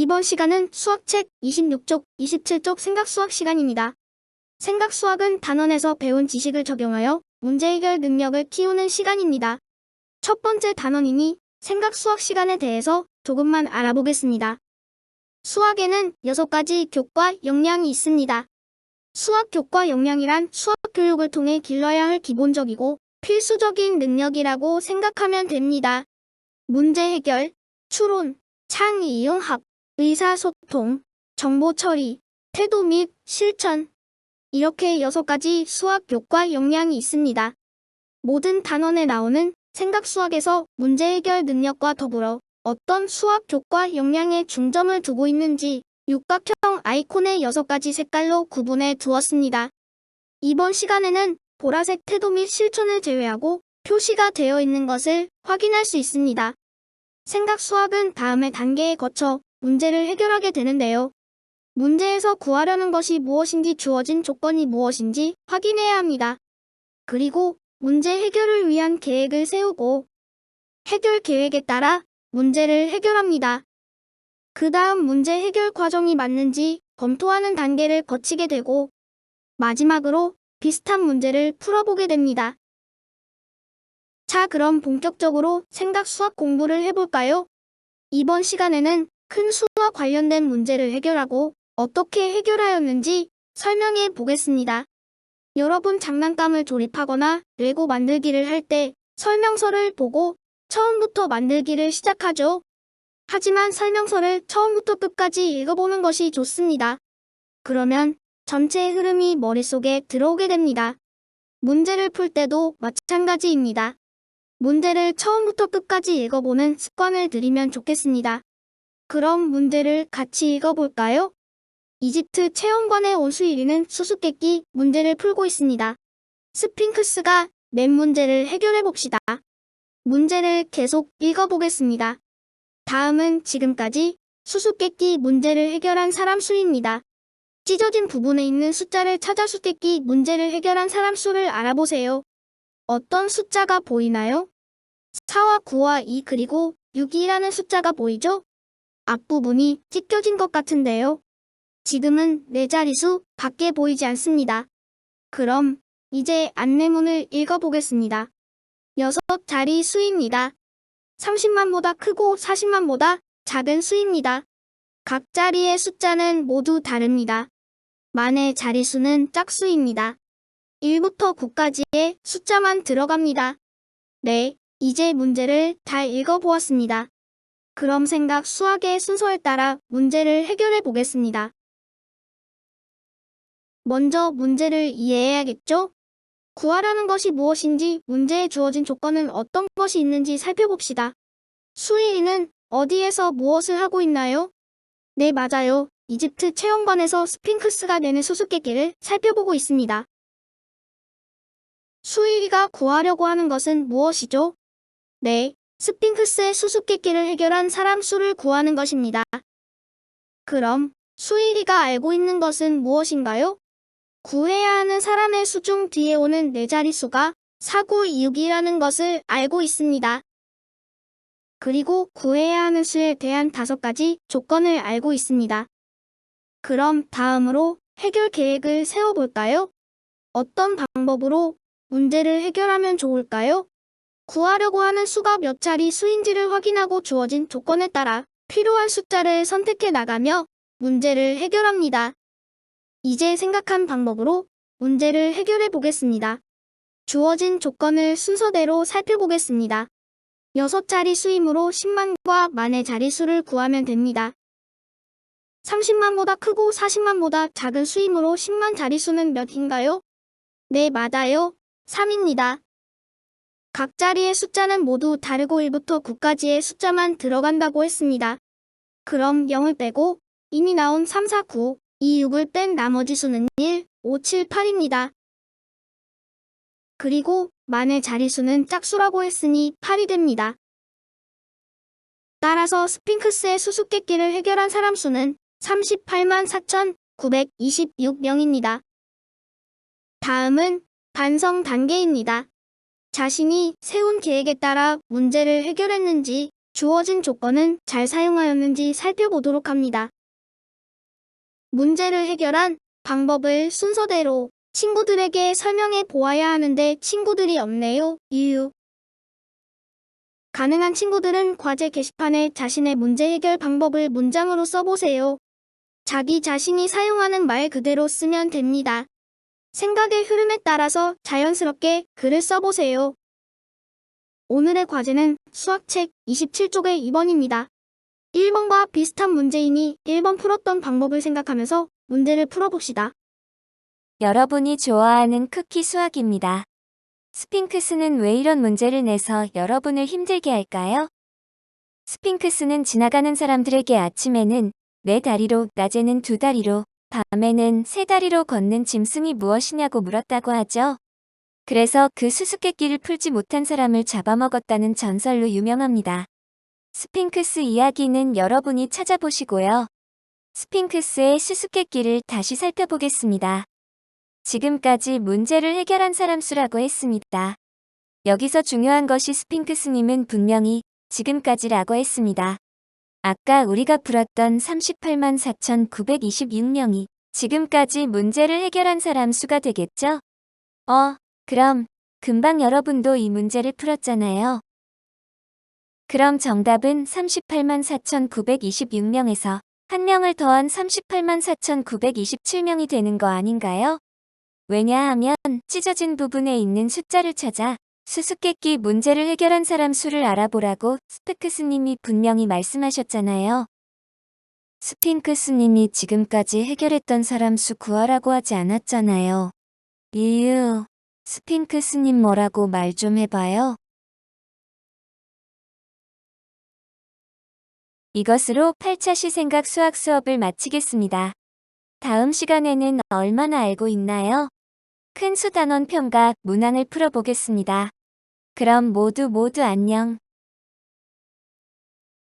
이번 시간은 수학책 26쪽, 27쪽 생각수학 시간입니다. 생각수학은 단원에서 배운 지식을 적용하여 문제 해결 능력을 키우는 시간입니다. 첫 번째 단원이니 생각수학 시간에 대해서 조금만 알아보겠습니다. 수학에는 6가지 교과 역량이 있습니다. 수학 교과 역량이란 수학 교육을 통해 길러야 할 기본적이고 필수적인 능력이라고 생각하면 됩니다. 문제 해결, 추론, 창의 융합, 의사소통, 정보 처리, 태도 및 실천. 이렇게 6가지 수학 교과 역량이 있습니다. 모든 단원에 나오는 생각수학에서 문제 해결 능력과 더불어 어떤 수학 교과 역량에 중점을 두고 있는지 육각형 아이콘의 6가지 색깔로 구분해 두었습니다. 이번 시간에는 보라색 태도 및 실천을 제외하고 표시가 되어 있는 것을 확인할 수 있습니다. 생각수학은 다음의 단계에 거쳐 문제를 해결하게 되는데요. 문제에서 구하려는 것이 무엇인지 주어진 조건이 무엇인지 확인해야 합니다. 그리고 문제 해결을 위한 계획을 세우고 해결 계획에 따라 문제를 해결합니다. 그 다음 문제 해결 과정이 맞는지 검토하는 단계를 거치게 되고 마지막으로 비슷한 문제를 풀어보게 됩니다. 자, 그럼 본격적으로 생각수학 공부를 해볼까요? 이번 시간에는 큰 수와 관련된 문제를 해결하고 어떻게 해결하였는지 설명해 보겠습니다. 여러분 장난감을 조립하거나 레고 만들기를 할 때 설명서를 보고 처음부터 만들기를 시작하죠. 하지만 설명서를 처음부터 끝까지 읽어보는 것이 좋습니다. 그러면 전체의 흐름이 머릿속에 들어오게 됩니다. 문제를 풀 때도 마찬가지입니다. 문제를 처음부터 끝까지 읽어보는 습관을 들이면 좋겠습니다. 그럼 문제를 같이 읽어볼까요? 이집트 체험관의 온수 1위는 수수께끼 문제를 풀고 있습니다. 스핑크스가 낸 문제를 해결해봅시다. 문제를 계속 읽어보겠습니다. 다음은 지금까지 수수께끼 문제를 해결한 사람 수입니다. 찢어진 부분에 있는 숫자를 찾아 수수께끼 문제를 해결한 사람 수를 알아보세요. 어떤 숫자가 보이나요? 4와 9와 2 그리고 6이라는 숫자가 보이죠? 앞부분이 찢겨진 것 같은데요. 지금은 4자릿수 밖에 보이지 않습니다. 그럼 이제 안내문을 읽어보겠습니다. 6자리 수입니다. 30만보다 크고 40만보다 작은 수입니다. 각 자리의 숫자는 모두 다릅니다. 만의 자릿수는 짝수입니다. 1부터 9까지의 숫자만 들어갑니다. 네, 이제 문제를 다 읽어보았습니다. 그럼 생각 수학의 순서에 따라 문제를 해결해 보겠습니다. 먼저 문제를 이해해야겠죠? 구하라는 것이 무엇인지 문제에 주어진 조건은 어떤 것이 있는지 살펴봅시다. 수일이는 어디에서 무엇을 하고 있나요? 네, 맞아요. 이집트 체험관에서 스핑크스가 내는 수수께끼를 살펴보고 있습니다. 수일이가 구하려고 하는 것은 무엇이죠? 네, 스핑크스의 수수께끼를 해결한 사람 수를 구하는 것입니다. 그럼 수일이가 알고 있는 것은 무엇인가요? 구해야 하는 사람의 수 중 뒤에 오는 4자릿수가 4, 9, 6이라는 것을 알고 있습니다. 그리고 구해야 하는 수에 대한 5가지 조건을 알고 있습니다. 그럼 다음으로 해결 계획을 세워볼까요? 어떤 방법으로 문제를 해결하면 좋을까요? 구하려고 하는 수가 몇 자리 수인지를 확인하고 주어진 조건에 따라 필요한 숫자를 선택해 나가며 문제를 해결합니다. 이제 생각한 방법으로 문제를 해결해 보겠습니다. 주어진 조건을 순서대로 살펴보겠습니다. 6자리 수이므로 10만과 만의 자릿수를 구하면 됩니다. 30만보다 크고 40만보다 작은 수이므로 10만 자릿수는 몇인가요? 네, 맞아요. 3입니다. 각 자리의 숫자는 모두 다르고 1부터 9까지의 숫자만 들어간다고 했습니다. 그럼 0을 빼고 이미 나온 3, 4, 9, 2, 6을 뺀 나머지 수는 1, 5, 7, 8입니다. 그리고 만의 자릿수는 짝수라고 했으니 8이 됩니다. 따라서 스핑크스의 수수께끼를 해결한 사람 수는 38만 4,926명입니다. 다음은 반성 단계입니다. 자신이 세운 계획에 따라 문제를 해결했는지 주어진 조건은 잘 사용하였는지 살펴보도록 합니다. 문제를 해결한 방법을 순서대로 친구들에게 설명해 보아야 하는데 친구들이 없네요. 이유. 가능한 친구들은 과제 게시판에 자신의 문제 해결 방법을 문장으로 써보세요. 자기 자신이 사용하는 말 그대로 쓰면 됩니다. 생각의 흐름에 따라서 자연스럽게 글을 써보세요. 오늘의 과제는 수학책 27쪽의 2번입니다. 1번과 비슷한 문제이니 1번 풀었던 방법을 생각하면서 문제를 풀어봅시다. 여러분이 좋아하는 쿠키 수학입니다. 스핑크스는 왜 이런 문제를 내서 여러분을 힘들게 할까요? 스핑크스는 지나가는 사람들에게 아침에는 4다리로, 낮에는 2다리로, 밤에는 3다리로 걷는 짐승이 무엇이냐고 물었다고 하죠. 그래서 그 수수께끼를 풀지 못한 사람을 잡아먹었다는 전설로 유명합니다. 스핑크스 이야기는 여러분이 찾아보시고요. 스핑크스의 수수께끼를 다시 살펴보겠습니다. 지금까지 문제를 해결한 사람 수라고 했습니다. 여기서 중요한 것이 스핑크스님은 분명히 지금까지라고 했습니다. 아까 우리가 풀었던 384,926명이 지금까지 문제를 해결한 사람 수가 되겠죠? 그럼 금방 여러분도 이 문제를 풀었잖아요. 그럼 정답은 384,926명에서 1명을 더한 384,927명이 되는 거 아닌가요? 왜냐하면 찢어진 부분에 있는 숫자를 찾아 수수께끼 문제를 해결한 사람 수를 알아보라고 스핑크스님이 분명히 말씀하셨잖아요. 스핑크스님이 지금까지 해결했던 사람 수 구하라고 하지 않았잖아요. 이유, 스핑크스님 뭐라고 말 좀 해봐요. 이것으로 8차 시생각 수학 수업을 마치겠습니다. 다음 시간에는 얼마나 알고 있나요? 큰 수 단원 평가 문항을 풀어보겠습니다. 그럼 모두 안녕.